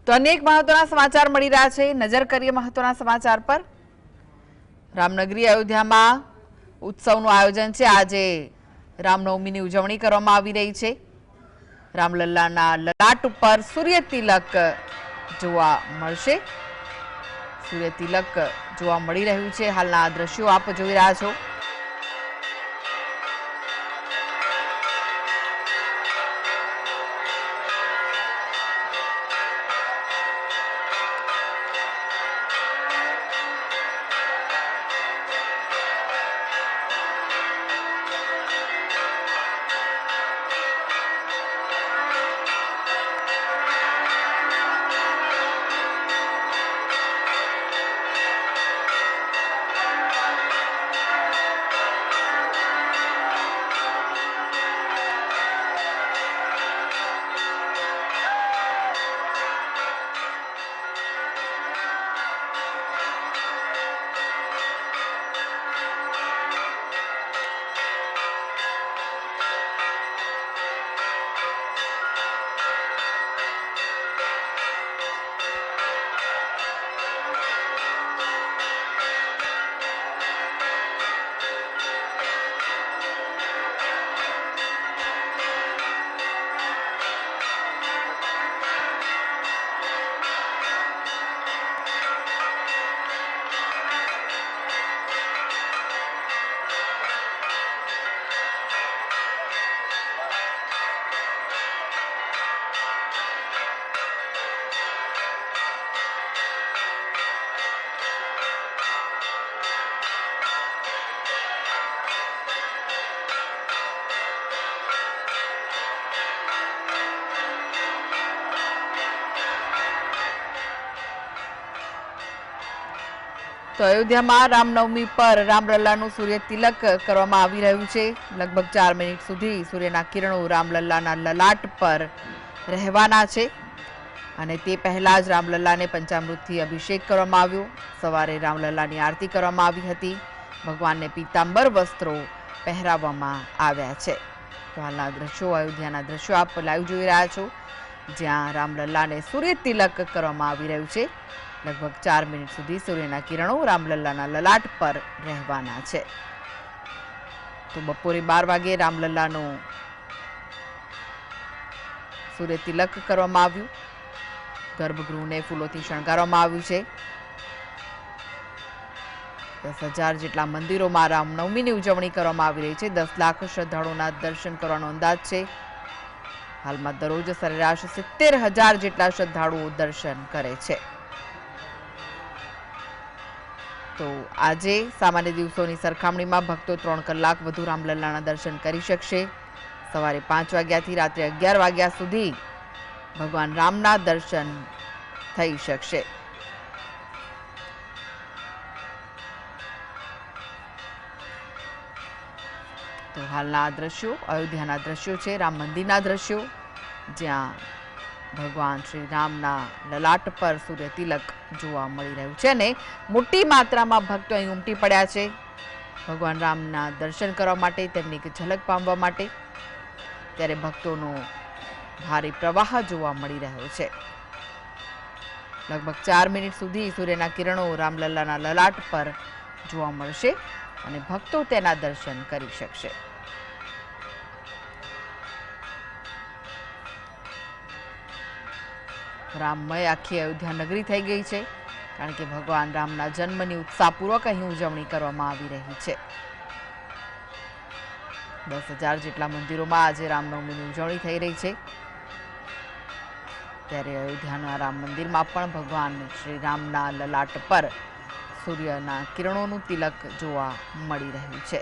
તો અનેક મહત્વના સમાચાર મળી રહ્યા છે। નજર કરીએ મહત્વના સમાચાર પર। રામનગરી અયોધ્યામાં ઉત્સવનું આયોજન છે। આજે રામનવમીની ઉજવણી કરવામાં આવી રહી છે। રામલલ્લાના લલાટ ઉપર સૂર્ય તિલક જોવા મળશે। સૂર્ય તિલક જોવા મળી રહ્યું છે। હાલના આ દ્રશ્યો આપ જોઈ રહ્યા છો। તો અયોધ્યામાં રામનવમી પર રામલલ્લાનું સૂર્ય તિલક કરવામાં આવી રહ્યું છે। લગભગ 4 મિનિટ સુધી સૂર્યના કિરણો રામલલ્લાના લલાટ પર રહેવાના છે અને તે પહેલા જ રામલલ્લાને પંચામૃતથી અભિષેક કરવામાં આવ્યો। સવારે રામલલ્લાની આરતી કરવામાં આવી હતી। ભગવાનને પીતાંબર વસ્ત્રો પહેરાવવામાં આવ્યા છે। તો હાલના દ્રશ્યો અયોધ્યાના દ્રશ્યો આપ લાઈવ જોઈ રહ્યા છો, જ્યાં રામલલ્લાને સૂર્ય તિલક કરવામાં આવી રહ્યું છે। લગભગ 4 મિનિટ સુધી સૂર્યના કિરણો રામલલ્લાના લલાટ પર રહેવાના છે। તો બપોરે 12 વાગે રામલલ્લાનો સૂર્ય તિલક કરવામાં આવ્યું। ગર્ભગૃહને ફૂલોથી શણગારવામાં આવ્યું છે। 10,000 જેટલા મંદિરોમાં રામનવમીની ઉજવણી કરવામાં આવી રહી છે। 10 લાખ શ્રદ્ધાળુઓના દર્શન કરવાનો અંદાજ છે। હાલમાં દરરોજ સરેરાશ 70,000 જેટલા શ્રદ્ધાળુઓ દર્શન કરે છે। તો આજે સામાન્ય દિવસોની સરખામણીમાં ભક્તો 3 કલાક વધુ રામલલ્લાના દર્શન કરી શકશે। સવારે 5 વાગ્યાથી રાત્રે 11 વાગ્યા સુધી ભગવાન રામના દર્શન થઈ શકશે। તો હાલના આ દ્રશ્યો અયોધ્યાના દ્રશ્યો છે, રામ મંદિરના દ્રશ્યો, જ્યાં ભગવાન શ્રી રામના લલાટ પર સૂર્ય તિલક જોવા મળી રહ્યું છે અને મોટી માત્રામાં ભક્તો અહીં ઉમટી પડ્યા છે ભગવાન રામના દર્શન કરવા માટે, તેમની એક ઝલક પામવા માટે। ત્યારે ભક્તોનો ભારે પ્રવાહ જોવા મળી રહ્યો છે। લગભગ 4 મિનિટ સુધી સૂર્યના કિરણો રામલલ્લાના લલાટ પર જોવા મળશે અને ભક્તો તેના દર્શન કરી શકશે। રામમય આખી અયોધ્યા નગરી થઈ ગઈ છે, કારણ કે ભગવાન રામના જન્મની ઉત્સાહપૂર્વક અહીં ઉજવણી કરવામાં આવી રહી છે। 10,000 જેટલા મંદિરોમાં આજે રામનવમીની ઉજવણી થઈ રહી છે। ત્યારે અયોધ્યાના રામ મંદિરમાં પણ ભગવાન શ્રી રામના લલાટ પર સૂર્યના કિરણોનું તિલક જોવા મળી રહ્યું છે।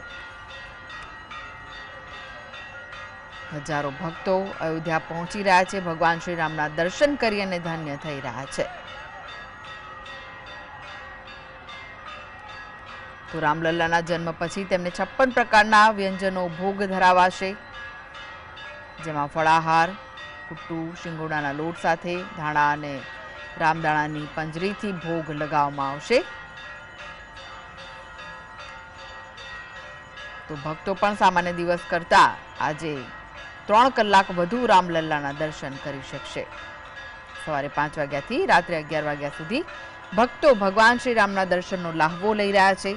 હજારો ભક્તો અયોધ્યા પહોંચી રહ્યા છે, ભગવાન શ્રી રામના દર્શન કરી અને ધન્ય થઈ રહ્યા છે। તો રામલલ્લાના જન્મ પછી તેમને 56 પ્રકારના વ્યંજનો ભોગ ધરાવાશે, જેમાં ફળાહાર, કુટ્ટુ, શિંગોડાના લોટ સાથે ધાણા અને રામદાણાની પંજરીથી ભોગ લગાવવામાં આવશે। તો ભક્તો પણ સામાન્ય દિવસ કરતા આજે 3 કલાક વધુ રામલલ્લાના દર્શન કરી શકશે। સવારે 5 વાગ્યાથી રાત્રે 11 વાગ્યા સુધી ભક્તો ભગવાન શ્રી રામના દર્શનનો લાહવો લઈ રહ્યા છે.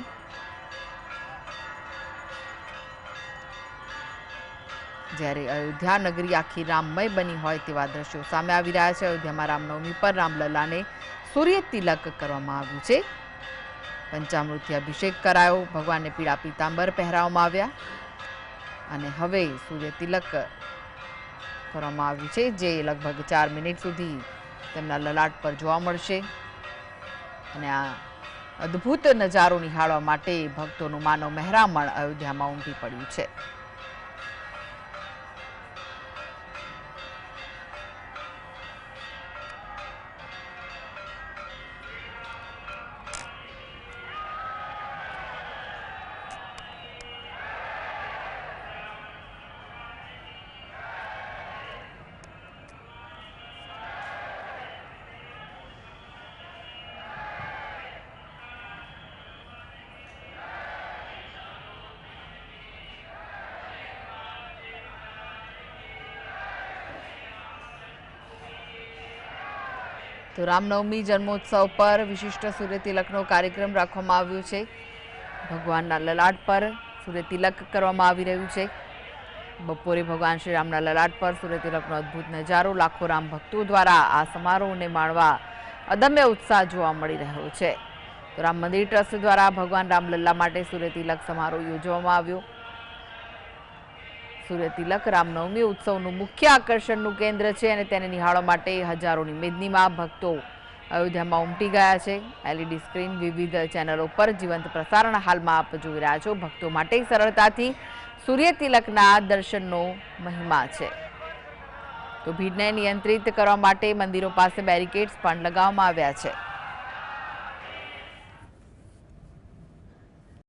જ્યારે અયોધ્યા નગરી આખી રામમય બની હોય તેવા દ્રશ્યો સામે આવી રહ્યા છે. અયોધ્યામાં રામનવમી પર રામલલ્લાને સૂર્ય તિલક કરવામાં આવ્યું છે. પંચામૃતથી અભિષેક કરાયો, ભગવાનને પીળા પીતાંબર પહેરાવવામાં આવ્યા અને હવે સૂર્ય તિલક કરવામાં આવ્યું છે, જે લગભગ 4 મિનિટ સુધી તેમના લલાટ પર જોવા મળશે. અને આ અદ્ભુત નજારો નિહાળવા માટે ભક્તોનું માનવ મહેરામણ અયોધ્યામાં ઉમટી પડ્યું છે. તો રામનવમી જન્મોત્સવ પર વિશિષ્ટ સૂર્ય તિલકનો કાર્યક્રમ રાખવામાં આવ્યો છે. ભગવાનના લલાટ પર સૂર્ય તિલક કરવામાં આવી રહ્યું છે. બપોરે ભગવાન શ્રી રામના લલાટ પર સૂર્ય તિલકનો અદ્ભુત નજારો લાખો રામ ભક્તો દ્વારા આ સમારોહને માણવા અદમ્ય ઉત્સાહ જોવા મળી રહ્યો છે. તો રામ મંદિર ટ્રસ્ટ દ્વારા ભગવાન રામલલ્લા માટે સૂર્ય તિલક સમારોહ યોજવામાં આવ્યો. સૂર્ય તિલક રામનવમી ઉત્સવનું મુખ્ય આકર્ષણનું કેન્દ્ર છે અને તેને નિહાળવા માટે હજારોની મેદનીમાં ભક્તો અયોધ્યામાં ઉમટી ગયા છે. એલઈડી સ્ક્રીન વિવિધ ચેનલો પર જીવંત પ્રસારણ હાલમાં આપ જોઈ રહ્યા છો. ભક્તો માટે સરળતાથી સૂર્ય તિલકના દર્શનનો મહિમા છે. તો ભીડને નિયંત્રિત કરવા માટે મંદિરો પાસે બેરિકેડ્સ પણ લગાવવામાં આવ્યા છે.